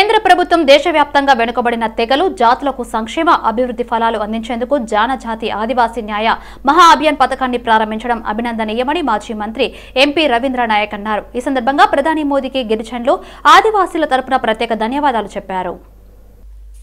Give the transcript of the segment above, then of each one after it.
కేంద్ర ప్రభుత్వం దేశవ్యాప్తంగా వెనుకబడిన తెగలు జాతులకు సంక్షేమ అభివృద్ధి ఫలాలు అందించేందుకు జానజాతి ఆదివాసీ న్యాయ మహా అభియాన్ పథకాన్ని ప్రారంభించడం అభినందనీయమని మాజీ మంత్రి ఎంపీ రవీంద్ర నాయక్ అన్నారు. ఈ సందర్భంగా ప్రధాని మోదీకి గిరిజనులు ఆదివాసీల తరపున ప్రత్యేక ధన్యవాదాలు చెప్పారు.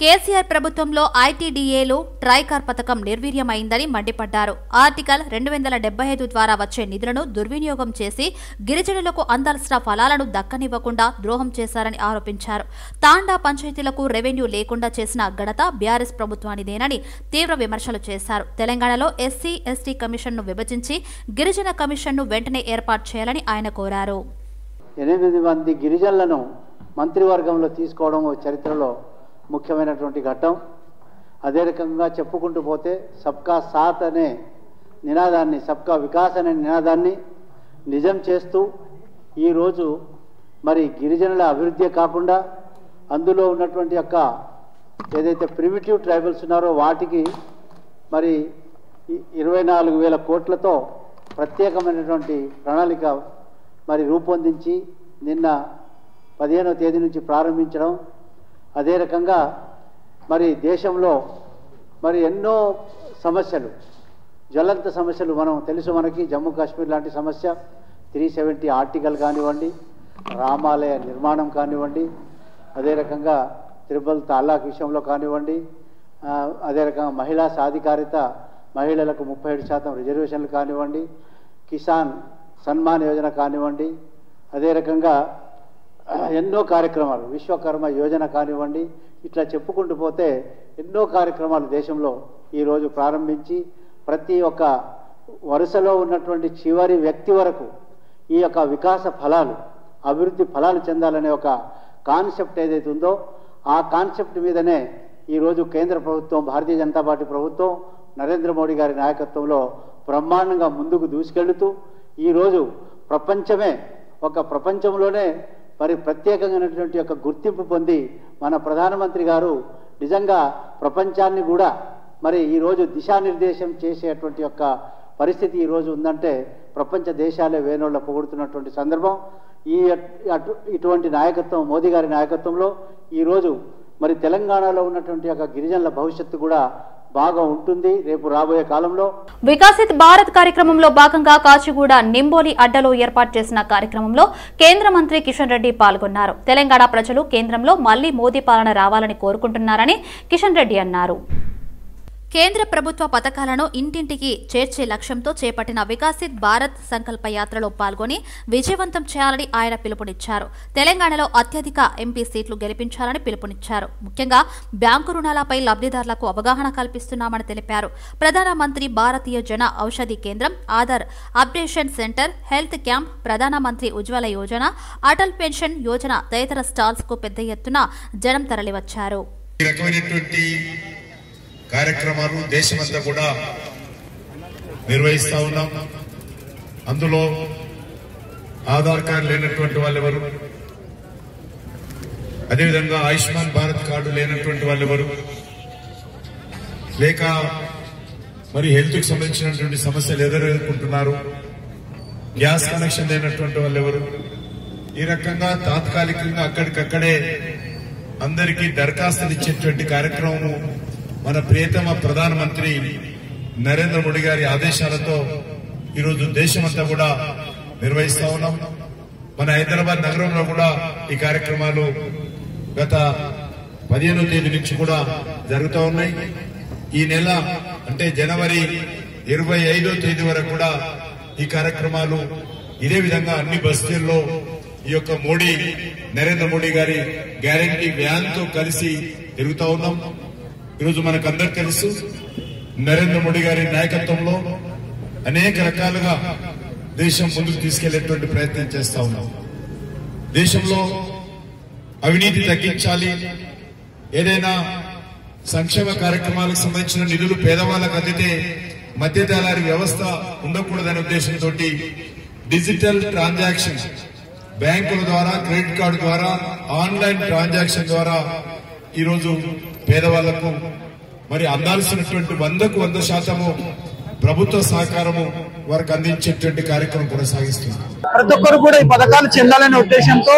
కేసీఆర్ ప్రభుత్వంలో ఐటీడీఏలు ట్రైకార్ పథకం నిర్వీర్యమైందని మండిపడ్డారు. ఆర్టికల్ 275 ద్వారా వచ్చే నిధులను దుర్వినియోగం చేసి గిరిజనులకు అందాల్సిన ఫలాలను దక్కనివ్వకుండా ద్రోహం చేశారని ఆరోపించారు. తాండా పంచాయతీలకు రెవెన్యూ లేకుండా చేసిన ఘనత బీఆర్ఎస్ ప్రభుత్వానిదేనని తీవ్ర విమర్శలు చేశారు. తెలంగాణలో ఎస్సీ ఎస్టీ కమిషన్ను విభజించి గిరిజన కమిషన్ను వెంటనే ఏర్పాటు చేయాలని ఆయన కోరారు. 8 మంది గిరిజనులను మంత్రివర్గంలో తీసుకోవడం చరిత్రలో ముఖ్యమైనటువంటి ఘట్టం. అదే రకంగా చెప్పుకుంటూ పోతే సబ్కా సాత్ అనే నినాదాన్ని, సబ్కా వికాస్ అనే నినాదాన్ని నిజం చేస్తూ ఈరోజు మరి గిరిజనుల అభివృద్ధి కాకుండా అందులో ఉన్నటువంటి యొక్క ఏదైతే ప్రిమిటివ్ ట్రైబల్స్ ఉన్నారో వాటికి మరి 24,000 కోట్లతో ప్రత్యేకమైనటువంటి ప్రణాళిక మరి రూపొందించి నిన్న 15వ తేదీ నుంచి ప్రారంభించడం. అదే రకంగా మరి దేశంలో మరి ఎన్నో సమస్యలు, జ్వలంత సమస్యలు మనం తెలుసు. మనకి జమ్మూ కాశ్మీర్ లాంటి సమస్య 370 ఆర్టికల్ కానివ్వండి, రామాలయ నిర్మాణం కానివ్వండి, అదే రకంగా త్రిపుల్ తలాక్ విషయంలో కానివ్వండి, అదే రకంగా మహిళా సాధికారిత, మహిళలకు 37% రిజర్వేషన్లు కానివ్వండి, కిసాన్ సన్మాన్ యోజన కానివ్వండి, అదే రకంగా ఎన్నో కార్యక్రమాలు, విశ్వకర్మ యోజన కానివ్వండి, ఇట్లా చెప్పుకుంటూ పోతే ఎన్నో కార్యక్రమాలు దేశంలో ఈరోజు ప్రారంభించి ప్రతి ఒక్క వరుసలో ఉన్నటువంటి చివరి వ్యక్తి వరకు ఈ యొక్క వికాస ఫలాలు, అభివృద్ధి ఫలాలు చెందాలనే ఒక కాన్సెప్ట్ ఏదైతే ఉందో ఆ కాన్సెప్ట్ మీదనే ఈరోజు కేంద్ర ప్రభుత్వం, భారతీయ జనతా పార్టీ ప్రభుత్వం నరేంద్ర మోడీ గారి నాయకత్వంలో బ్రహ్మాండంగా ముందుకు దూసుకెళ్తూ ఈరోజు ప్రపంచంలోనే మరి ప్రత్యేకమైనటువంటి యొక్క గుర్తింపు పొంది మన ప్రధానమంత్రి గారు నిజంగా ప్రపంచాన్ని కూడా మరి ఈరోజు దిశానిర్దేశం చేసేటువంటి యొక్క పరిస్థితి ఈరోజు ఉందంటే ప్రపంచ దేశాలే వేణోళ్ళ పొగుడుతున్నటువంటి సందర్భం. ఇటువంటి నాయకత్వం, మోదీ గారి నాయకత్వంలో ఈరోజు మరి తెలంగాణలో ఉన్నటువంటి యొక్క గిరిజనుల భవిష్యత్తు కూడా బాగా ఉంటుంది రేపు రాబోయే కాలంలో. వికసిత్ భారత్ కార్యక్రమంలో భాగంగా కాచిగూడ నింబోలి అడ్డలో ఏర్పాటు చేసిన కార్యక్రమంలో కేంద్ర మంత్రి కిషన్ రెడ్డి పాల్గొన్నారు. తెలంగాణ ప్రజలు కేంద్రంలో మళ్లీ మోదీ పాలన రావాలని కోరుకుంటున్నారని కిషన్ రెడ్డి అన్నారు. కేంద్ర ప్రభుత్వ పథకాలను ఇంటింటికి చేర్చే లక్ష్యంతో చేపట్టిన వికసిత్ భారత్ సంకల్ప యాత్రలో పాల్గొని విజయవంతం చేయాలని ఆయన పిలుపునిచ్చారు. తెలంగాణలో అత్యధిక ఎంపీ సీట్లు గెలిపించాలని పిలుపునిచ్చారు. ముఖ్యంగా బ్యాంకు రుణాలపై లబ్ధిదారులకు అవగాహన కల్పిస్తున్నామని తెలిపారు. ప్రధానమంత్రి భారతీయ జన ఔషధి కేంద్రం, Aadhaar updation centre, health camp, ప్రధానమంత్రి ఉజ్వల యోజన, అటల్ పెన్షన్ యోజన తదితర స్టాల్స్ కు పెద్ద ఎత్తున జనం తరలివచ్చారు. కార్యక్రమాలు దేశమంతా కూడా నిర్వహిస్తా ఉన్నాం. అందులో ఆధార్ కార్డు లేనటువంటి వాళ్ళెవరు, అదేవిధంగా ఆయుష్మాన్ భారత్ కార్డు లేనటువంటి వాళ్ళెవరు, లేక మరి హెల్త్ కి సంబంధించినటువంటి సమస్యలు ఎదుర్కొంటున్నారు, గ్యాస్ కనెక్షన్ లేనటువంటి వాళ్ళెవరు, ఈ రకంగా తాత్కాలికంగా అక్కడికక్కడే అందరికీ దరఖాస్తులు ఇచ్చేటువంటి కార్యక్రమం మన ప్రియతమ ప్రధానమంత్రి నరేంద్ర మోడీ గారి ఆదేశాలతో ఈరోజు దేశమంతా కూడా నిర్వహిస్తా ఉన్నాం. మన హైదరాబాద్ నగరంలో కూడా ఈ కార్యక్రమాలు గత 15వ తేదీ నుంచి కూడా జరుగుతూ ఉన్నాయి. ఈ నెల అంటే జనవరి 25వ తేదీ వరకు కూడా ఈ కార్యక్రమాలు ఇదే విధంగా అన్ని బస్తీల్లో ఈ యొక్క నరేంద్ర మోడీ గారి గ్యారంటీ వ్యాన్ తో కలిసి తిరుగుతా ఉన్నాం. ఈరోజు మనకందరూ తెలుసు, నరేంద్ర మోడీ గారి నాయకత్వంలో అనేక రకాలుగా దేశం ముందుకు తీసుకెళ్లేటువంటి ప్రయత్నం చేస్తా ఉన్నాం. దేశంలో అవినీతి తగ్గించాలి, ఏదైనా సంక్షేమ కార్యక్రమాలకు సంబంధించిన నిధులు పేదవాళ్లకు అందితే మధ్యదళారీ వ్యవస్థ ఉండకూడదనే ఉద్దేశంతో డిజిటల్ ట్రాన్సాక్షన్, బ్యాంకుల ద్వారా, క్రెడిట్ కార్డు ద్వారా, ఆన్లైన్ ట్రాన్సాక్షన్ ద్వారా ఈరోజు పేదవాళ్లకు మరి అందాల్సినటువంటి 100% ప్రభుత్వ సహకారము వారికి అందించేటువంటి కార్యక్రమం కొనసాగిస్తుంది. ప్రతి ఒక్కరు కూడా ఈ పథకాలు చెందాలనే ఉద్దేశంతో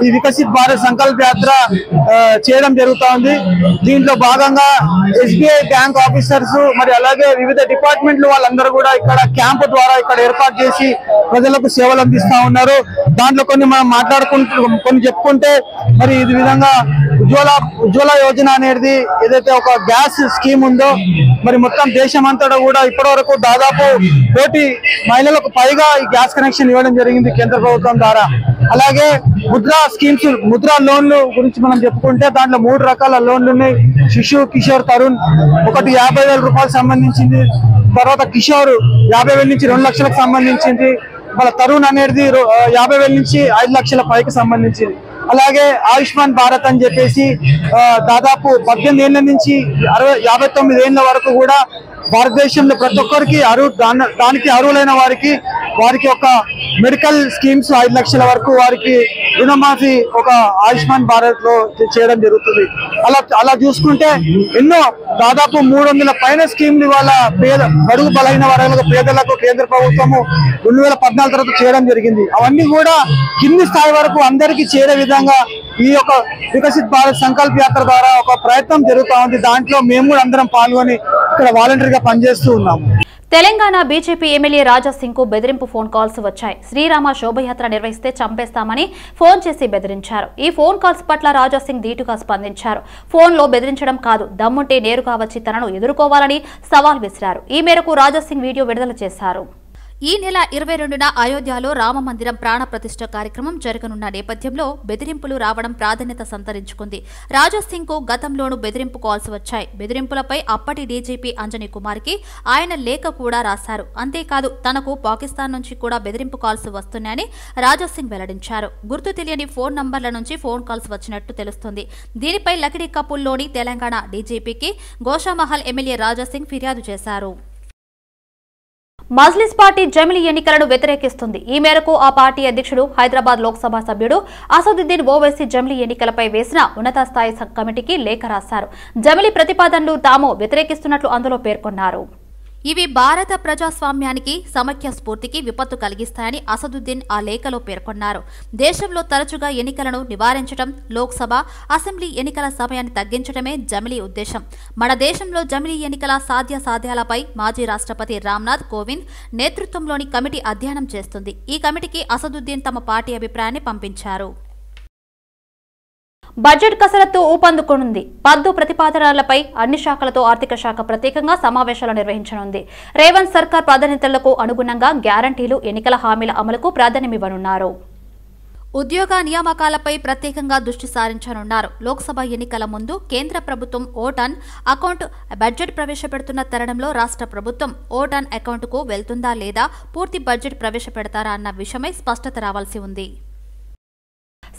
ఈ వికసిత్ భారత్ సంకల్ప యాత్ర చేయడం జరుగుతా ఉంది. దీంట్లో భాగంగా SBI బ్యాంక్ ఆఫీసర్స్ మరి అలాగే వివిధ డిపార్ట్మెంట్లు వాళ్ళందరూ కూడా ఇక్కడ క్యాంపు ద్వారా ఇక్కడ ఏర్పాటు చేసి ప్రజలకు సేవలు అందిస్తా ఉన్నారు. దాంట్లో కొన్ని మనం కొన్ని చెప్పుకుంటే మరి ఈ విధంగా ఉజ్వల యోజన అనేది ఏదైతే ఒక గ్యాస్ స్కీమ్ ఉందో మరి మొత్తం దేశమంతటా కూడా ఇప్పటి వరకు దాదాపు 1 కోటి మహిళలకు పైగా ఈ గ్యాస్ కనెక్షన్ ఇవ్వడం జరిగింది కేంద్ర ప్రభుత్వం ద్వారా. అలాగే ముద్రా స్కీమ్స్, ముద్రా లోన్లు గురించి మనం చెప్పుకుంటే దాంట్లో 3 రకాల లోన్లు ఉన్నాయి. శిశు, కిషోర్, తరుణ్. ఒకటి 50,000 రూపాయలు సంబంధించింది, తర్వాత కిషోర్ 50,000 నుంచి 2 లక్షలకు సంబంధించింది, మన తరుణ్ అనేది 50,000 నుంచి 5 లక్షల పైకి సంబంధించింది. అలాగే ఆయుష్మాన్ భారత్ అని చెప్పేసి దాదాపు 18 ఏళ్ల నుంచి 59 ఏళ్ల వరకు కూడా భారతదేశంలో ప్రతి ఒక్కరికి దానికి అర్హులైన వారికి ఒక మెడికల్ స్కీమ్స్ 5 లక్షల వరకు వారికి రుణమాఫీ ఒక ఆయుష్మాన్ భారత్ లో చేయడం జరుగుతుంది. అలా చూసుకుంటే ఎన్నో దాదాపు 300 పైన స్కీమ్లు వాళ్ళ బడుగు బలైన వర్గాలకు పేదలకు కేంద్ర ప్రభుత్వము 2014 తర్వాత చేయడం జరిగింది. అవన్నీ కూడా కింది స్థాయి వరకు అందరికీ చేరే విధంగా ఈ యొక్క వికసిత్ భారత్ సంకల్ప యాత్ర ద్వారా ఒక ప్రయత్నం జరుగుతూ ఉంది. దాంట్లో మేము కూడా అందరం పాల్గొని ఇక్కడ వాలంటీర్గా పనిచేస్తూ ఉన్నాము. తెలంగాణ బీజేపీ ఎమ్మెల్యే రాజా సింగ్ కు బెదిరింపు ఫోన్ కాల్స్ వచ్చాయి. శ్రీరామ శోభయాత్ర నిర్వహిస్తే చంపేస్తామని ఫోన్ చేసి బెదిరించారు. ఈ ఫోన్ కాల్స్ పట్ల రాజా సింగ్ ధీటుగా స్పందించారు. ఫోన్లో బెదిరించడం కాదు, దమ్ముంటే నేరుగా వచ్చి తనను ఎదుర్కోవాలని సవాల్ విసిరారు. ఈ మేరకు రాజా సింగ్ వీడియో విడుదల చేశారు. ఈ నెల 22న అయోధ్యలో రామమందిరం ప్రాణ ప్రతిష్ఠ కార్యక్రమం జరగనున్న నేపథ్యంలో బెదిరింపులు రావడం ప్రాధాన్యత సంతరించుకుంది. రాజా సింగ్ కు గతంలోనూ బెదిరింపు కాల్స్ వచ్చాయి. బెదిరింపులపై అప్పటి డీజీపీ అంజనీ కుమార్ కి ఆయన లేఖ కూడా రాశారు. అంతేకాదు తనకు పాకిస్తాన్ నుంచి కూడా బెదిరింపు కాల్స్ వస్తున్నాయని రాజా సింగ్ వెల్లడించారు. గుర్తు తెలియని ఫోన్ నంబర్ల నుంచి ఫోన్ కాల్స్ వచ్చినట్టు తెలుస్తుంది. దీనిపై లకిడి కపూల్లోని తెలంగాణ డీజీపీకి గోషామహల్ ఎమ్మెల్యే రాజా సింగ్ ఫిర్యాదు చేశారు. మజ్లిస్ పార్టీ జమిలీ ఎన్నికలను వ్యతిరేకిస్తుంది. ఈ మేరకు ఆ పార్టీ అధ్యక్షుడు హైదరాబాద్ లోక్సభ సభ్యుడు అసదుద్దీన్ ఓవైసీ జమిలీ ఎన్నికలపై వేసిన ఉన్నత స్థాయి కమిటీకి లేఖ రాశారు. జమిలీ ప్రతిపాదనలు తాము వ్యతిరేకిస్తున్నట్లు అందులో పేర్కొన్నారు. ఇవి భారత ప్రజాస్వామ్యానికి, సమైక్య స్ఫూర్తికి విపత్తు కలిగిస్తాయని అసదుద్దీన్ ఆ లేఖలో పేర్కొన్నారు. దేశంలో తరచుగా ఎన్నికలను నివారించడం, లోక్సభ, అసెంబ్లీ ఎన్నికల సమయాన్ని తగ్గించడమే జమిలీ ఉద్దేశం. మన దేశంలో జమిలీ ఎన్నికల సాధ్యాసాధ్యాలపై మాజీ రాష్ట్రపతి రామ్నాథ్ కోవింద్ నేతృత్వంలోని కమిటీ అధ్యయనం చేస్తుంది. ఈ కమిటీకి అసదుద్దీన్ తమ పార్టీ అభిప్రాయాన్ని పంపించారు. బడ్జెట్ కసరత్తు ఊపందుకోనుంది. పద్దు ప్రతిపాదనలపై అన్ని శాఖలతో ఆర్థిక శాఖ ప్రత్యేకంగా సమావేశాలు నిర్వహించనుంది. రేవంత్ సర్కార్ ప్రాధాన్యతలకు అనుగుణంగా గ్యారంటీలు, ఎన్నికల హామీల అమలుకు ప్రాధాన్యమివ్వనున్నారు. ఉద్యోగ నియామకాలపై ప్రత్యేకంగా దృష్టి సారించనున్నారు. లోక్సభ ఎన్నికల ముందు కేంద్ర ప్రభుత్వం ఓటాన్ అకౌంట్ బడ్జెట్ ప్రవేశపెడుతున్న తరుణంలో రాష్ట్ర ప్రభుత్వం ఓటాన్ అకౌంట్కు వెళ్తుందా లేదా, పూర్తి బడ్జెట్ ప్రవేశపెడతారా అన్న విషయమై స్పష్టత రావాల్సి ఉంది.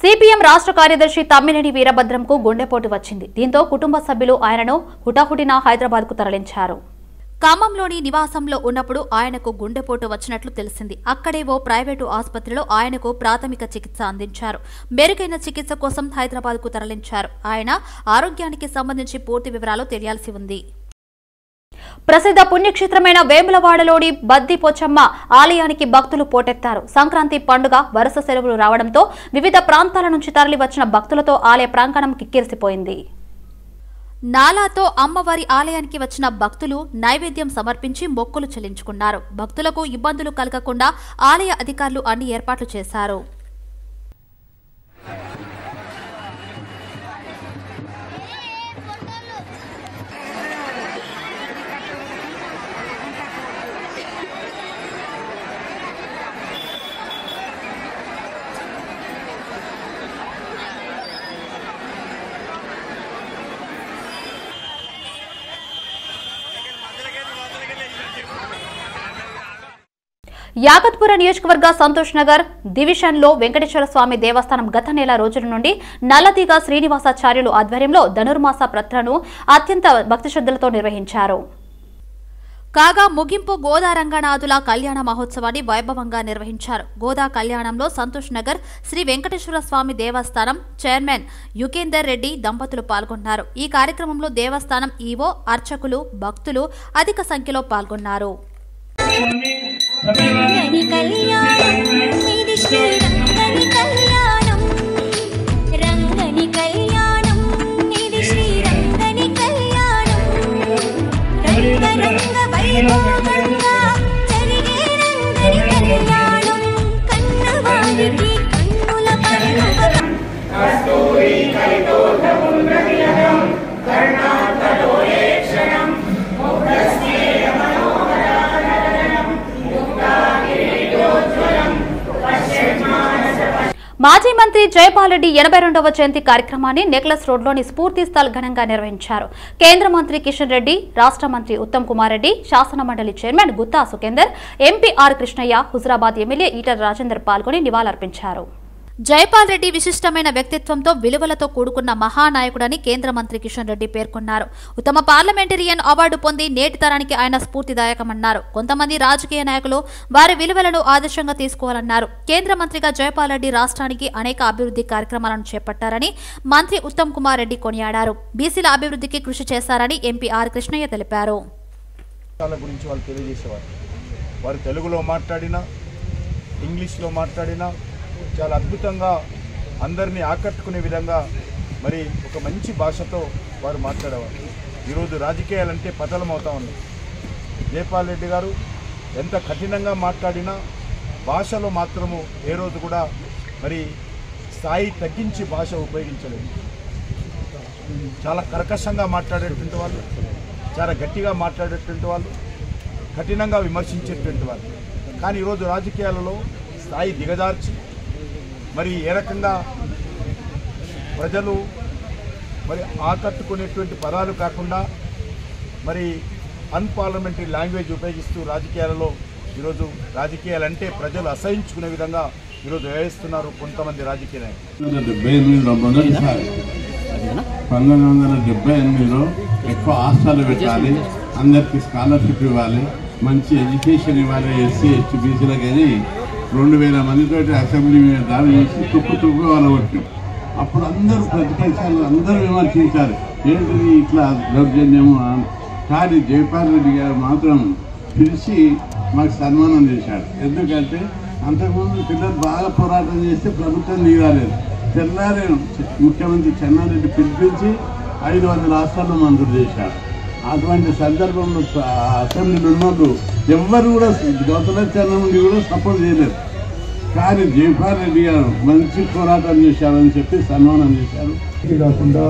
సిపిఎం రాష్ట్ర కార్యదర్శి తమ్మినేని వీరభద్రంకు గుండెపోటు వచ్చింది. దీంతో కుటుంబ సభ్యులు ఆయనను హుటాహుటిన హైదరాబాద్కు తరలించారు. ఖమ్మంలోని నివాసంలో ఉన్నప్పుడు ఆయనకు గుండెపోటు వచ్చినట్లు తెలిసింది. అక్కడే ఓ ప్రైవేటు ఆసుపత్రిలో ఆయనకు ప్రాథమిక చికిత్స అందించారు. మెరుగైన చికిత్స కోసం హైదరాబాద్కు తరలించారు. ఆయన ఆరోగ్యానికి సంబంధించి పూర్తి వివరాలు తెలియాల్సి ఉంది. ప్రసిద్ధ పుణ్యక్షేత్రమైన వేములవాడలోని బద్ది పోచమ్మ ఆలయానికి భక్తులు పోటెత్తారు. సంక్రాంతి పండుగ వరుస సెలవులు రావడంతో వివిధ ప్రాంతాల నుంచి తరలివచ్చిన భక్తులతో ఆలయ ప్రాంగణం కిక్కిరిసిపోయింది. నాలాతో అమ్మవారి ఆలయానికి వచ్చిన భక్తులు నైవేద్యం సమర్పించి మొక్కులు చెల్లించుకున్నారు. భక్తులకు ఇబ్బందులు కలగకుండా ఆలయ అధికారులు అన్ని ఏర్పాట్లు చేశారు. యాగత్పుర నియోజకవర్గ సంతోష్ నగర్ డివిజన్ లో వెంకటేశ్వర స్వామి దేవస్థానం గత నెల రోజుల నుండి నల్లతీగ శ్రీనివాసాచార్యులు ఆధ్వర్యంలో ధనుర్మాస ప్రత్రను అత్యంత భక్తి శ్రద్ధలతో నిర్వహించారు. కాగా ముగింపు గోదా రంగనాథుల కళ్యాణ మహోత్సవాన్ని వైభవంగా నిర్వహించారు. గోదా కళ్యాణంలో సంతోష్ నగర్ శ్రీ వెంకటేశ్వర స్వామి దేవస్థానం చైర్మన్ యుకేందర్ రెడ్డి దంపతులు పాల్గొన్నారు. ఈ కార్యక్రమంలో దేవస్థానం ఈవో, అర్చకులు, భక్తులు అధిక సంఖ్యలో పాల్గొన్నారు. రంగని కళ్యాణం ఇది శ్రీ రంగని కళ్యాణం రంగని కళ్యాణం ఇది శ్రీ రంగని కళ్యాణం రంగరంగ వైభవంగా జరిగే రంగని కళ్యాణం కన్నవారికి కన్నుల పండుగ కస్తూరి కైతోర్ధముంద్రవిలయం కర్ణాటలోయే క్షణం ముగ్ధస్నేహ మనోహరానగరం యుక్తాగిరిజోజ్వలం పశ్చిమానస. మాజీ మంత్రి జైపాల్ రెడ్డి 82వ జయంతి కార్యక్రమాన్ని నెక్లెస్ రోడ్లోని స్ఫూర్తి స్థల్ ఘనంగా నిర్వహించారు. కేంద్ర మంత్రి కిషన్ రెడ్డి, రాష్ట్ర మంత్రి ఉత్తమ్ కుమార్ రెడ్డి, శాసన మండలి chairman Gutha Sukhender, MP R Krishnaiah, Huzurabad MLA Etela Rajender పాల్గొని నివాళులర్పించారు. జైపాల్ రెడ్డి విశిష్టమైన వ్యక్తిత్వంతో విలువలతో కూడుకున్న మహానాయకుడని కేంద్ర మంత్రి కిషన్ రెడ్డి పేర్కొన్నారు. ఉత్తమ పార్లమెంటేరియన్ అవార్డు పొంది నేటి తరానికి ఆయన స్ఫూర్తిదాయకమన్నారు. కొంతమంది రాజకీయ నాయకులు వారి విలువలను ఆదర్శంగా తీసుకోవాలన్నారు. కేంద్ర మంత్రిగా జైపాల్ రెడ్డి రాష్ట్రానికి అనేక అభివృద్ధి కార్యక్రమాలను చేపట్టారని మంత్రి ఉత్తమ్ కుమార్ రెడ్డి కొనియాడారు. బీసీల అభివృద్ధికి కృషి చేశారని ఎంపీ ఆర్ కృష్ణయ్య తెలిపారు. వారు తెలుగులో మాట్లాడినా ఇంగ్లీష్లో మాట్లాడినా చాలా అద్భుతంగా అందరినీ ఆకట్టుకునే విధంగా మరి ఒక మంచి భాషతో వారు మాట్లాడేవారు. ఈరోజు రాజకీయాలంటే పతనమవుతా ఉన్నాయి. జైపాల్ రెడ్డి గారు ఎంత కఠినంగా మాట్లాడినా భాషలో మాత్రము ఏ రోజు కూడా మరి స్థాయి తగ్గించి భాష ఉపయోగించలేదు. చాలా కర్కశంగా మాట్లాడేటువంటి వాళ్ళు, చాలా గట్టిగా మాట్లాడేటువంటి వాళ్ళు, కఠినంగా విమర్శించేటువంటి వాళ్ళు. కానీ ఈరోజు రాజకీయాలలో స్థాయి దిగజార్చి మరి ఏ రకంగా ప్రజలు మరి ఆకట్టుకునేటువంటి పదాలు కాకుండా మరి అన్పార్లమెంటరీ లాంగ్వేజ్ ఉపయోగిస్తూ రాజకీయాలలో ఈరోజు రాజకీయాలంటే ప్రజలు అసహించుకునే విధంగా ఈరోజు వ్యవహరిస్తున్నారు కొంతమంది రాజకీయ నాయకులు. 1978లో ఎక్కువ హాస్టల్ పెట్టాలి, అందరికి స్కాలర్షిప్ ఇవ్వాలి, మంచి ఎడ్యుకేషన్ ఇవ్వాలి ఎస్సీ ఎస్టీ బీసీలకు అని 2000 మందితో అసెంబ్లీ మీద దాడి చేసి తుప్పు వాళ్ళు కొట్టాం. అప్పుడు అందరూ ప్రతిపక్షాలు అందరూ విమర్శించారు, ఏంటిది ఇట్లా దౌర్జన్యము. కానీ జైపాల్ రెడ్డి గారు మాత్రం పిలిచి మాకు సన్మానం చేశాడు. ఎందుకంటే అంతకుముందు పిల్లలు బాగా పోరాటం చేస్తే ప్రభుత్వం దిగాలేదు. తెల్లారే ముఖ్యమంత్రి చెన్నారెడ్డి పిలిపించి 500 రాష్ట్రాల్లో మంజూరు చేశారు. అటువంటి సందర్భంలో అసెంబ్లీలో ఉన్నప్పుడు ఎవ్వరు కూడా గౌతలచరణ నుండి కూడా సపోర్ట్ చేయలేదు. కానీ జైపాల్ రెడ్డి గారు మంచి పోరాటం చేశారని చెప్పి సన్మానం చేశారు. ఇది కాకుండా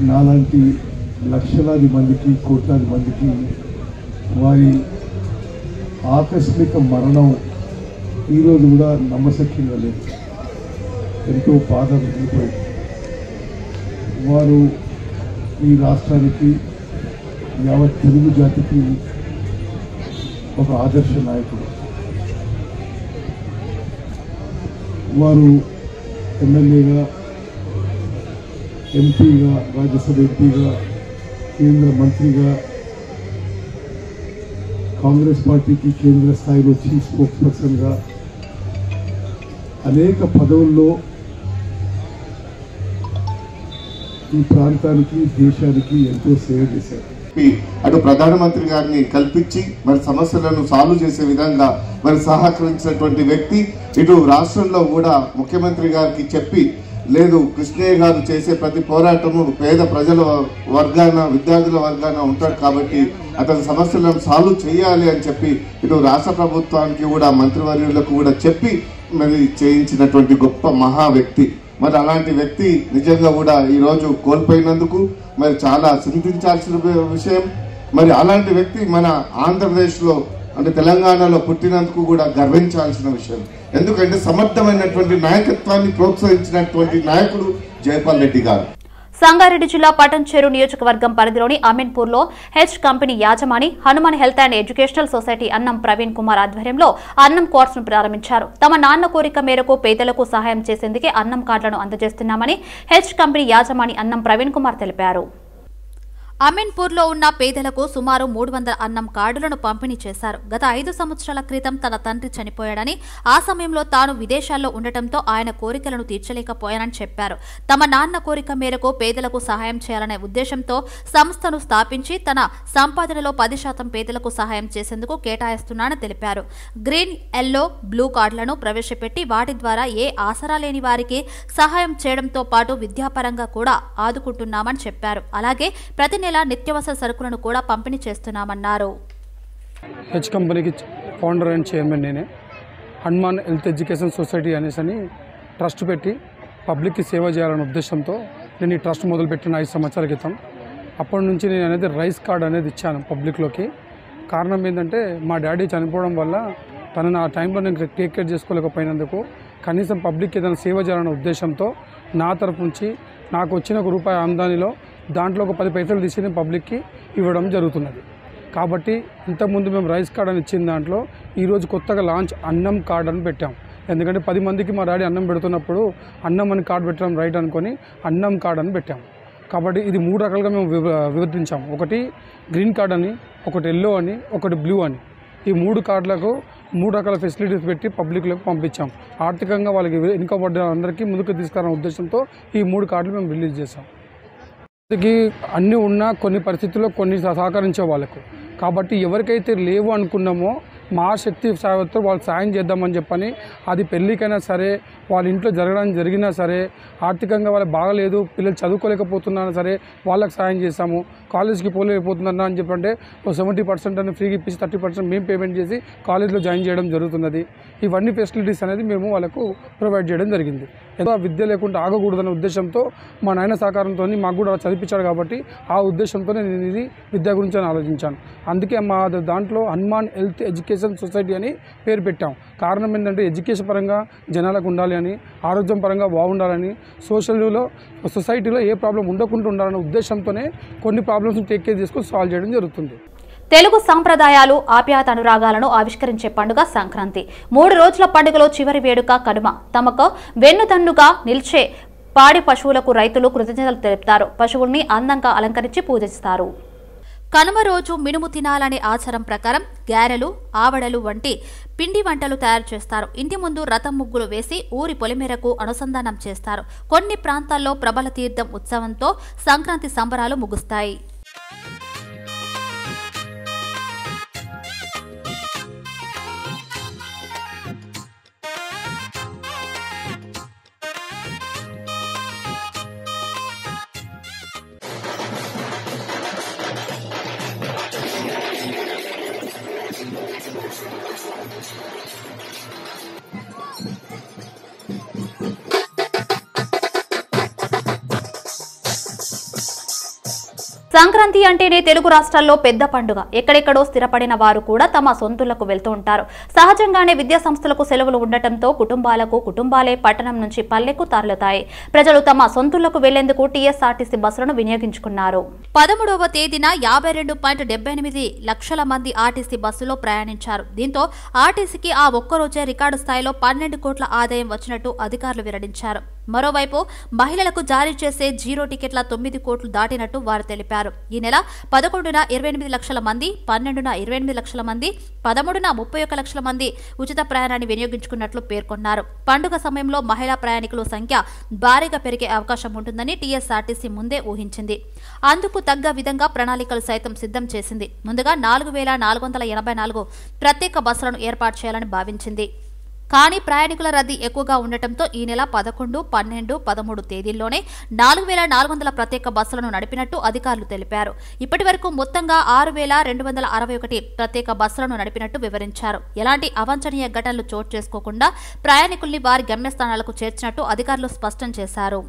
నాలాంటి లక్షలాది మందికి, కోట్లాది మందికి వారి ఆకస్మిక మరణం ఈరోజు కూడా నమ్మశక్యంగా లేదు. ఎంతో బాధ మిగిలిపోయింది. వారు ఈ రాష్ట్రానికి, యావత్ తెలుగు జాతికి ఒక ఆదర్శ నాయకుడు. వారు ఎమ్మెల్యేగా, ఎంపీగా, రాజ్యసభ ఎంపీగా, కేంద్ర మంత్రిగా, కాంగ్రెస్ పార్టీకి కేంద్ర స్థాయిలో చీఫ్ స్పోక్స్ పర్సన్గా అనేక పదవుల్లో ఈ ప్రాంతానికి, దేశానికి ఎంతో సేవ చేశారు. అటు ప్రధానమంత్రి గారిని కల్పించి మరి సమస్యలను సాల్వ్ చేసే విధంగా మరి సహకరించినటువంటి వ్యక్తి. ఇటు రాష్ట్రంలో కూడా ముఖ్యమంత్రి గారికి చెప్పి, లేదు కృష్ణయ్య గారు చేసే ప్రతి పోరాటము పేద ప్రజల వర్గాన, విద్యార్థుల వర్గాన ఉంటాడు కాబట్టి అతని సమస్యలను సాల్వ్ చేయాలి అని చెప్పి ఇటు రాష్ట్ర ప్రభుత్వానికి కూడా, మంత్రివర్యులకు కూడా చెప్పి మరి చేయించినటువంటి గొప్ప మహా వ్యక్తి. మరి అలాంటి వ్యక్తి నిజంగా కూడా ఈరోజు కోల్పోయినందుకు మరి చాలా చింతించాల్సిన విషయం. మరి అలాంటి వ్యక్తి మన ఆంధ్రప్రదేశ్లో అంటే తెలంగాణలో పుట్టినందుకు కూడా గర్వించాల్సిన విషయం. ఎందుకంటే సమర్థమైనటువంటి నాయకత్వాన్ని ప్రోత్సహించినటువంటి నాయకుడు జైపాల్ రెడ్డి గారు. సంగారెడ్డి జిల్లా పటంచెరు నియోజకవర్గం పరిధిలోని అమీన్పూర్లో హెచ్ కంపెనీ యాజమాని Hanuman health and educational society Annam Praveen Kumar ఆధ్వర్యంలో అన్నం కోర్స్ ను ప్రారంభించారు. తమ నాన్న కోరిక మేరకు పేదలకు సహాయం చేసేందుకే అన్నం కార్డులను అందజేస్తున్నామని హెచ్ కంపెనీ యాజమాని అన్నం ప్రవీణ్ కుమార్ తెలిపారు. అమీన్పూర్లో ఉన్న పేదలకు సుమారు 300 అన్నం కార్డులను పంపిణీ చేశారు. గత 5 సంవత్సరాల క్రితం తన తండ్రి చనిపోయాడని, ఆ సమయంలో తాను విదేశాల్లో ఉండటంతో ఆయన కోరికలను తీర్చలేకపోయానని చెప్పారు. తమ నాన్న కోరిక మేరకు పేదలకు సహాయం చేయాలనే ఉద్దేశంతో సంస్థను స్థాపించి తన సంపాదనలో 10% పేదలకు సహాయం చేసేందుకు కేటాయిస్తున్నానని తెలిపారు. గ్రీన్, ఎల్లో, బ్లూ కార్డులను ప్రవేశపెట్టి వాటి ద్వారా ఏ ఆసరా లేని వారికి సహాయం చేయడంతో పాటు విద్యాపరంగా కూడా ఆదుకుంటున్నామని చెప్పారు. అలాగే ప్రతి నెల నిత్యావసర సరుకులను కూడా పంపిణీ చేస్తున్నామన్నారు. హెచ్ కంపెనీకి ఫౌండర్ అండ్ చైర్మన్ నేనే. హనుమాన్ హెల్త్ ఎడ్యుకేషన్ సొసైటీ అనేసి ట్రస్ట్ పెట్టి పబ్లిక్కి సేవ చేయాలనే ఉద్దేశంతో నేను ఈ ట్రస్ట్ మొదలుపెట్టిన 5 సంవత్సరాల క్రితం. అప్పటి నుంచి నేను అనేది రైస్ కార్డ్ అనేది ఇచ్చాను పబ్లిక్లోకి. కారణం ఏంటంటే మా డాడీ చనిపోవడం వల్ల తనను ఆ టైంలో నేను టేక్ కేర్ చేసుకోలేకపోయినందుకు కనీసం పబ్లిక్కి ఏదైనా సేవ చేయాలనే ఉద్దేశంతో నా తరఫు నుంచి నాకు వచ్చిన ₹1 ఆమ్దానిలో దాంట్లో ఒక 10 పైసలు తీసి నేను పబ్లిక్కి ఇవ్వడం జరుగుతున్నది. కాబట్టి ఇంతకుముందు మేము రైస్ కార్డ్ అని ఇచ్చిన దాంట్లో ఈరోజు కొత్తగా లాంచ్ అన్నం కార్డ్ అని పెట్టాం. ఎందుకంటే 10 మందికి మా డాడీ అన్నం పెడుతున్నప్పుడు అన్నం అని కార్డు పెట్టడం రైట్ అనుకొని అన్నం కార్డ్ అని పెట్టాం. కాబట్టి ఇది 3 రకాలుగా మేము విభజించాము. ఒకటి గ్రీన్ కార్డ్ అని, ఒకటి ఎల్లో అని, ఒకటి బ్లూ అని. ఈ 3 కార్డులకు 3 రకాల ఫెసిలిటీస్ పెట్టి పబ్లిక్లోకి పంపించాం. ఆర్థికంగా వాళ్ళకి వెనుకబడ్డ అందరికీ ముందుకు తీసుకురావాలనే ఉద్దేశంతో ఈ 3 కార్డులు మేము రిలీజ్ చేసాం. అన్నీ ఉన్నా కొన్ని పరిస్థితుల్లో కొన్ని సహకరించే వాళ్ళకు. కాబట్టి ఎవరికైతే లేవు అనుకున్నామో మా శక్తి సాయంతో వాళ్ళు సాయం చేద్దామని చెప్పని, అది పెళ్ళికైనా సరే, వాళ్ళ ఇంట్లో జరిగినా సరే, ఆర్థికంగా వాళ్ళకి బాగలేదు, పిల్లలు చదువుకోలేకపోతున్నా సరే వాళ్ళకి సాయం చేస్తాము. కాలేజ్కి పోలేకపోతున్నా అని చెప్పంటే 70% అని ఫ్రీగా ఇప్పించి 30% మేము పేమెంట్ చేసి కాలేజ్లో జాయిన్ చేయడం జరుగుతున్నది. ఇవన్నీ ఫెసిలిటీస్ అనేది మేము వాళ్ళకు ప్రొవైడ్ చేయడం జరిగింది. ఏదో విద్య లేకుండా ఆగకూడదనే ఉద్దేశంతో మా నాయన సహకారంతో మాకు కూడా చదివించాడు. కాబట్టి ఆ ఉద్దేశంతో నేను ఇది విద్య గురించి ఆలోచించాను. అందుకే మా దాంట్లో హనుమాన్ హెల్త్ ఎడ్యుకేషన్ సొసైటీ అని పేరు పెట్టాం. కారణం ఏంటంటే ఎడ్యుకేషన్ పరంగా జనాలకు ఉండాలి అని, ఆరోగ్యం పరంగా బాగుండాలని, సొసైటీలో ఏ ప్రాబ్లం ఉండకుండా ఉండాలనే ఉద్దేశంతోనే కొన్ని ప్రాబ్లమ్స్ టేక్ కేర్ చేసుకొని సాల్వ్ చేయడం జరుగుతుంది. తెలుగు సంప్రదాయాలు, ఆప్యాయత అనురాగాలను ఆవిష్కరించే పండుగ సంక్రాంతి. 3 రోజుల పండుగలో చివరి వేడుక కనుమ. తమకు వెన్నుదన్నుగా నిలిచే పాడి పశువులకు రైతులు కృతజ్ఞతలు తెలుపుతారు. పశువుల్ని అందంగా అలంకరించి పూజిస్తారు. కనుమ రోజు మినుము తినాలనే ఆచారం ప్రకారం గారెలు, ఆవడలు వంటి పిండి వంటలు తయారు చేస్తారు. ఇంటి ముందు రథం ముగ్గులు వేసి ఊరి పొలిమేరకు అనుసంధానం చేస్తారు. కొన్ని ప్రాంతాల్లో ప్రబల తీర్థం ఉత్సవంతో సంక్రాంతి సంబరాలు ముగుస్తాయి. సంక్రాంతి అంటేనే తెలుగు రాష్ట్రాల్లో పెద్ద పండుగ. ఎక్కడెక్కడో స్థిరపడిన వారు కూడా తమ సొంతులకు వెళ్తూ ఉంటారు. సహజంగానే విద్యా సంస్థలకు సెలవులు ఉండటంతో కుటుంబాలే పట్టణం నుంచి పల్లెకు తరలుతాయి. ప్రజలు తమ సొంతులకు వెళ్లేందుకు టీఎస్ఆర్టీసీ బస్సులను వినియోగించుకున్నారు. 13వ తేదీన 52.78 లక్షల మంది ఆర్టీసీ బస్సులో ప్రయాణించారు. దీంతో ఆర్టీసీకి ఆ ఒక్కరోజే రికార్డు స్థాయిలో 12 కోట్ల ఆదాయం వచ్చినట్టు అధికారులు వెల్లడించారు. మరోవైపు మహిళలకు జారీ చేసే 0 టికెట్ల 9 కోట్లు దాటినట్టు వారు తెలిపారు. ఈ నెల 11న 28 లక్షల మంది, 12న 28 లక్షల మంది, 13న 31 లక్షల మంది ఉచిత ప్రయాణాన్ని వినియోగించుకున్నట్లు పేర్కొన్నారు. పండుగ సమయంలో మహిళా ప్రయాణికుల సంఖ్య భారీగా పెరిగే అవకాశం ఉంటుందని టీఎస్ఆర్టీసీ ముందే ఊహించింది. అందుకు తగ్గ విధంగా ప్రణాళికలు సైతం సిద్ధం చేసింది. ముందుగా 4484 ప్రత్యేక బస్సులను ఏర్పాటు చేయాలని భావించింది. కానీ ప్రయాణికుల రద్దీ ఎక్కువగా ఉండటంతో ఈ నెల 11, 12, 13 తేదీల్లోనే 4400 ప్రత్యేక బస్సులను నడిపినట్టు అధికారులు తెలిపారు. ఇప్పటి వరకు మొత్తంగా 6261 ప్రత్యేక బస్సులను నడిపినట్టు వివరించారు. ఎలాంటి అవాంఛనీయ ఘటనలు చోటు చేసుకోకుండా ప్రయాణికుల్ని వారి గమ్యస్థానాలకు చేర్చినట్టు అధికారులు స్పష్టం చేశారు.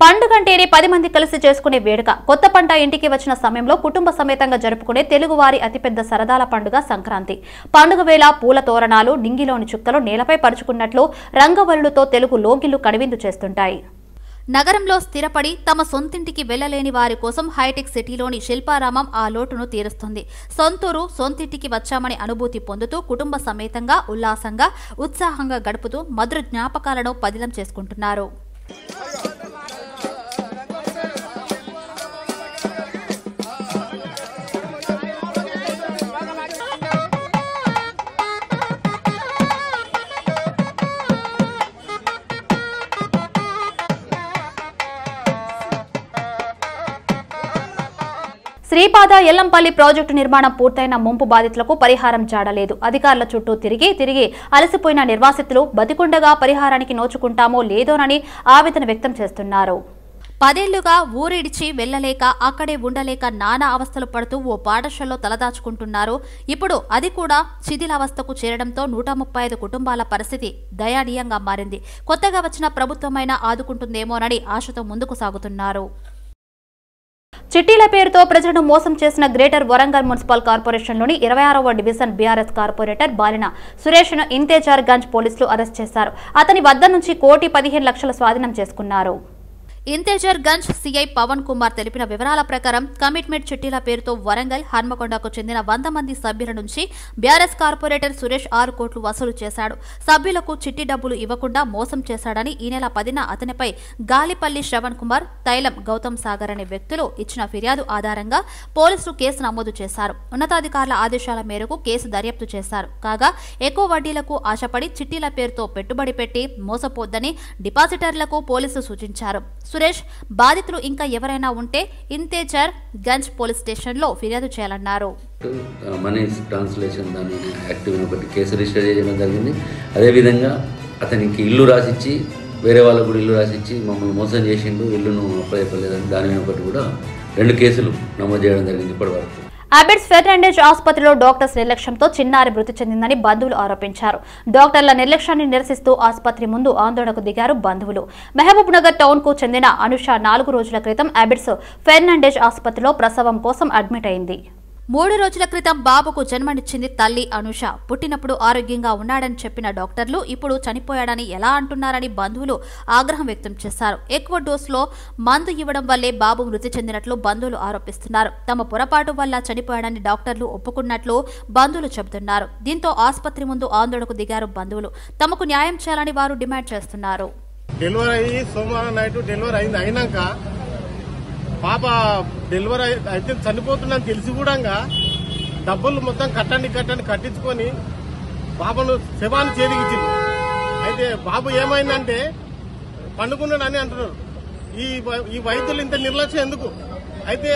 పండుగంటేనే 10 మంది కలిసి చేసుకునే వేడుక. కొత్త పంట ఇంటికి వచ్చిన సమయంలో కుటుంబ సమేతంగా జరుపుకునే తెలుగువారి అతిపెద్ద సరదాల పండుగ సంక్రాంతి. పండుగ వేళ పూల తోరణాలు, నింగిలోని చుక్కలు నేలపై పరుచుకున్నట్లు రంగవల్లులతో తెలుగు లోగిళ్లు కనువిందు చేస్తుంటాయి. నగరంలో స్థిరపడి తమ సొంతింటికి వెళ్లలేని వారి కోసం హైటెక్ సిటీలోని శిల్పారామం ఆ లోటును తీరుస్తుంది. సొంతూరు, సొంతింటికి వచ్చామని అనుభూతి పొందుతూ కుటుంబ సమేతంగా ఉల్లాసంగా, ఉత్సాహంగా గడుపుతూ మధుర జ్ఞాపకాలను పదిలం చేసుకుంటున్నారు. శ్రీపాద ఎల్లంపల్లి ప్రాజెక్టు నిర్మాణం పూర్తయిన ముంపు బాధితులకు పరిహారం జాడలేదు. అధికారుల చుట్టూ తిరిగి అలసిపోయిన నిర్వాసితులు బతికుండగా పరిహారానికి నోచుకుంటామో లేదోనని ఆవేదన వ్యక్తం చేస్తున్నారు. 10 ఏళ్లుగా ఊరిడిచి వెళ్లలేక అక్కడే ఉండలేక నానా అవస్థలు పడుతూ ఓ పాఠశాలలో తలదాచుకుంటున్నారు. ఇప్పుడు అది కూడా శిథిలావస్థకు చేరడంతో 135 కుటుంబాల పరిస్థితి దయనీయంగా మారింది. కొత్తగా వచ్చిన ప్రభుత్వమైనా ఆదుకుంటుందేమోనని ఆశతో ముందుకు సాగుతున్నారు. చిట్టీల పేరుతో ప్రజలను మోసం చేసిన గ్రేటర్ వరంగల్ మున్సిపల్ కార్పొరేషన్లోని 26వ division BRS corporator బాలిన సురేష్ను Intezar Ganj పోలీసులు అరెస్ట్ చేశారు. అతని వద్ద నుంచి 1,15,00,000 స్వాధీనం చేసుకున్నారు. ఇంతేజర్ గంజ్ సీఐ పవన్ కుమార్ తెలిపిన వివరాల ప్రకారం కమిట్మెంట్ చిట్టీల పేరుతో వరంగల్ హన్మకొండకు చెందిన 100 మంది సభ్యుల నుంచి బీఆర్ఎస్ కార్పొరేటర్ సురేష్ 6 కోట్లు వసూలు చేశాడు. సభ్యులకు చిట్టి డబ్బులు ఇవ్వకుండా మోసం చేశాడని ఈ నెల 10న అతనిపై గాలిపల్లి శ్రవణ్ కుమార్, తైలం గౌతమ్ సాగర్ అనే వ్యక్తులు ఇచ్చిన ఫిర్యాదు ఆధారంగా పోలీసులు కేసు నమోదు చేశారు. ఉన్నతాధికారుల ఆదేశాల మేరకు కేసు దర్యాప్తు చేశారు. కాగా ఎక్కువ వడ్డీలకు ఆశపడి చిట్టీల పేరుతో పెట్టుబడి పెట్టి మోసపోద్దని డిపాజిటర్లకు పోలీసులు సూచించారు. సురేష్ బాధితులు ఇంకా ఎవరైనా ఉంటే ఇంతేజర్ గంజ్ పోలీస్ స్టేషన్లో ఫిర్యాదు చేయాలన్నారు. మనీ ట్రాన్స్లేషన్ దాని యాక్టివ్ ఒకటి కేసు రిజిస్టర్ చేయడం జరిగింది. అదేవిధంగా అతనికి ఇల్లు రాసిచ్చి వేరే వాళ్ళకు కూడా ఇల్లు రాసిచ్చి మమ్మల్ని మోసం చేసిండు, ఇల్లును అప్లై అయిపోలేదని దాని మీద ఒకటి కూడా 2 కేసులు నమోదు చేయడం జరిగింది ఇప్పటి వరకు. అబిడ్స్ ఫెర్నాండెజ్ ఆసుపత్రిలో డాక్టర్స్ నిర్లక్ష్యంతో చిన్నారి మృతి చెందిందని బంధువులు ఆరోపించారు. డాక్టర్ల నిర్లక్ష్యాన్ని నిరసిస్తూ ఆసుపత్రి ముందు ఆందోళనకు దిగారు బంధువులు. మహబూబ్ నగర్ టౌన్ కు చెందిన అనుష 4 రోజుల క్రితం అబిడ్స్ ఫెర్నాండెజ్ ఆసుపత్రిలో ప్రసవం కోసం అడ్మిట్ అయింది. 3 రోజుల క్రితం బాబుకు జన్మనిచ్చింది తల్లి అనుష. పుట్టినప్పుడు ఆరోగ్యంగా ఉన్నాడని చెప్పిన డాక్టర్లు ఇప్పుడు చనిపోయాడని ఎలా అంటున్నారని బంధువులు ఆగ్రహం వ్యక్తం చేశారు. ఎక్కువ డోసులో మందు ఇవ్వడం వల్లే బాబు మృతి చెందినట్లు బంధువులు ఆరోపిస్తున్నారు. తమ పొరపాటు వల్ల చనిపోయాడని డాక్టర్లు ఒప్పుకున్నట్లు బంధువులు చెబుతున్నారు. దీంతో ఆసుపత్రి ముందు ఆందోళనకు దిగారు బంధువులు. తమకు న్యాయం చేయాలని వారు డిమాండ్ చేస్తున్నారు. డెలివరీ అయ్యి సోమవారం నైట్ డెలివరీ అయింది. అయినాక పాప డెలివరీ అయితే చనిపోతుందని తెలిసి కూడా డబ్బులు మొత్తం కట్టండి కట్టించుకొని బాబును శవాన్ని చేదిగించింది. అయితే బాబు ఏమైందంటే పండుకున్నాడని అంటున్నారు. ఈ వైద్యులు ఇంత నిర్లక్ష్యం ఎందుకు? అయితే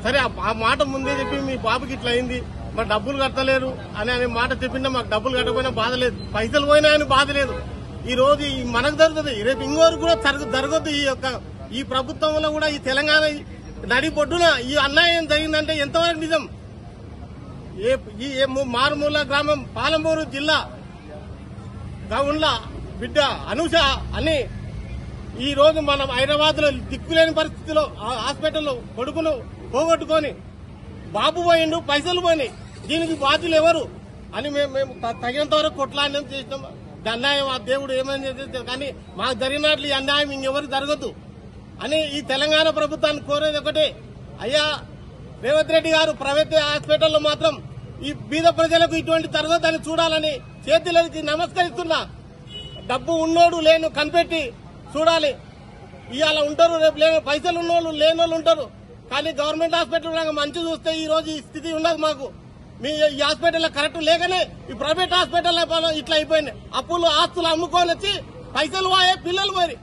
సరే ఆ మాట ముందే చెప్పి మీ బాబుకి ఇట్లా అయింది, మరి డబ్బులు కట్టలేరు అనే మాట చెప్పినా మాకు డబ్బులు కట్టకపోయినా బాధ లేదు, పైసలు పోయినా అని బాధ లేదు. ఈ రోజు మనకు జరుగుతుంది, రేపు ఇంకోరు కూడా జరగద్దు. ఈ ప్రభుత్వంలో కూడా ఈ తెలంగాణ నడిబొడ్డున ఈ అన్యాయం జరిగిందంటే ఎంతవరకు నిజం? మారుమూల గ్రామం పాలమూరు జిల్లా గౌండ్ల బిడ్డ అనూష అని ఈ రోజు మనం హైదరాబాద్ లో దిక్కులేని పరిస్థితిలో హాస్పిటల్లో కొడుకును పోగొట్టుకొని బాబు పోయిండు, పైసలు పోయినాయి. దీనికి బాధ్యులు ఎవరు అని మేము తగినంత వరకు కొట్లాడినాం, చేసినాం. అన్యాయం ఆ దేవుడు ఏమైనా చేస్తే కానీ మాకు జరిగినట్లు ఈ అన్యాయం ఇంకెవరికి జరగదు అని ఈ తెలంగాణ ప్రభుత్వాన్ని కోరేది ఒకటే. అయ్యా రేవంత్ రెడ్డి గారు ప్రైవేట్ హాస్పిటల్లో మాత్రం ఈ బీద ప్రజలకు ఇటువంటి జరగదని చూడాలని చేతులకి నమస్కరిస్తున్నా. డబ్బు ఉన్నోడు లేను కనిపెట్టి చూడాలి. ఇవాళ ఉంటారు, రేపు లేని పైసలు ఉన్నోళ్ళు లేనోళ్ళు ఉంటారు. కానీ గవర్నమెంట్ హాస్పిటల్ మంచి చూస్తే ఈ రోజు ఈ స్థితి ఉన్నది మాకు. మీ ఈ హాస్పిటల్ కరెక్ట్ లేకనే ఈ ప్రైవేట్ హాస్పిటల్ ఇట్లా అయిపోయినాయి. అప్పులు ఆస్తులు అమ్ముకొని వచ్చి పైసలు పోయే పిల్లలు పోయి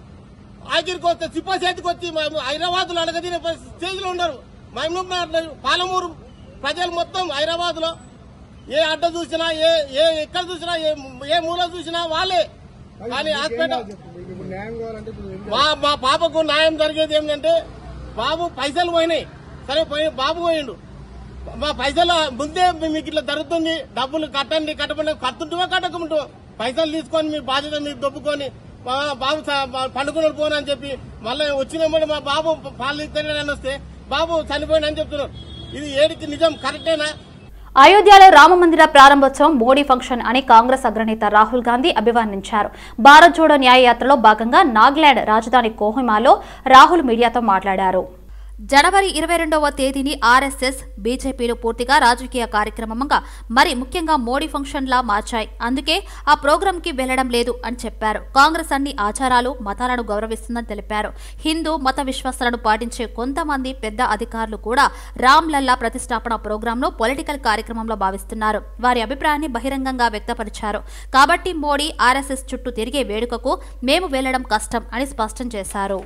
ఆఖరికి వస్తే సిప్ప చేతికి వచ్చి హైదరాబాద్ లో అడగదిన స్టేజ్ లో ఉన్నారు. పాలమూరు ప్రజలు మొత్తం హైదరాబాద్ లో ఏ అడ్డ చూసినా ఎక్కడ చూసినా ఏ మూల చూసినా వాళ్ళే. కానీ హాస్పిటల్ మా పాపకు న్యాయం జరిగేది ఏంటంటే బాబు పైసలు పోయినాయి, సరే బాబు పోయిండు, మా పైసలు ముందే మీకు ఇట్లా జరుగుతుంది, డబ్బులు కట్టండి కడుతుంటావా కట్టకుంటావా, పైసలు తీసుకొని మీ బాధ్యత మీరు దొబ్బుకొని బాబు పండుకున్నాడు పోనని చెప్పి మళ్ళీ వచ్చినప్పుడు మా బాబు పాలు ఇస్తాడని వస్తే బాబు చనిపోయినని చెప్తున్నారు. ఇది ఏడికి నిజం కరెక్టేనా? అయోధ్యలో రామమందిర ప్రారంభోత్సవం మోడీ ఫంక్షన్ అని కాంగ్రెస్ అగ్రనేత రాహుల్ గాంధీ అభివర్ణించారు. భారత్ జోడో న్యాయయాత్రలో భాగంగా నాగాలాండ్ రాజధాని కోహిమాలో రాహుల్ మీడియాతో మాట్లాడారు. జనవరి 22వ తేదీని ఆర్ఎస్ఎస్, బీజేపీలు పూర్తిగా రాజకీయ కార్యక్రమంగా మరి ముఖ్యంగా మోడీ ఫంక్షన్లా మార్చాయి. అందుకే ఆ ప్రోగ్రాంకి వెళ్లడం లేదు అని చెప్పారు. కాంగ్రెస్ అన్ని ఆచారాలు, మతాలను గౌరవిస్తుందని తెలిపారు. హిందూ మత విశ్వాసాలను పాటించే కొంతమంది పెద్ద అధికారులు కూడా రామ్ లల్లా ప్రతిష్టాపన ప్రోగ్రాంను పొలిటికల్ కార్యక్రమంలో భావిస్తున్నారు. వారి అభిప్రాయాన్ని బహిరంగంగా వ్యక్తపరిచారు. కాబట్టి మోడీ, ఆర్ఎస్ఎస్ చుట్టూ తిరిగే వేడుకకు మేము వెళ్లడం కష్టం అని స్పష్టం చేశారు.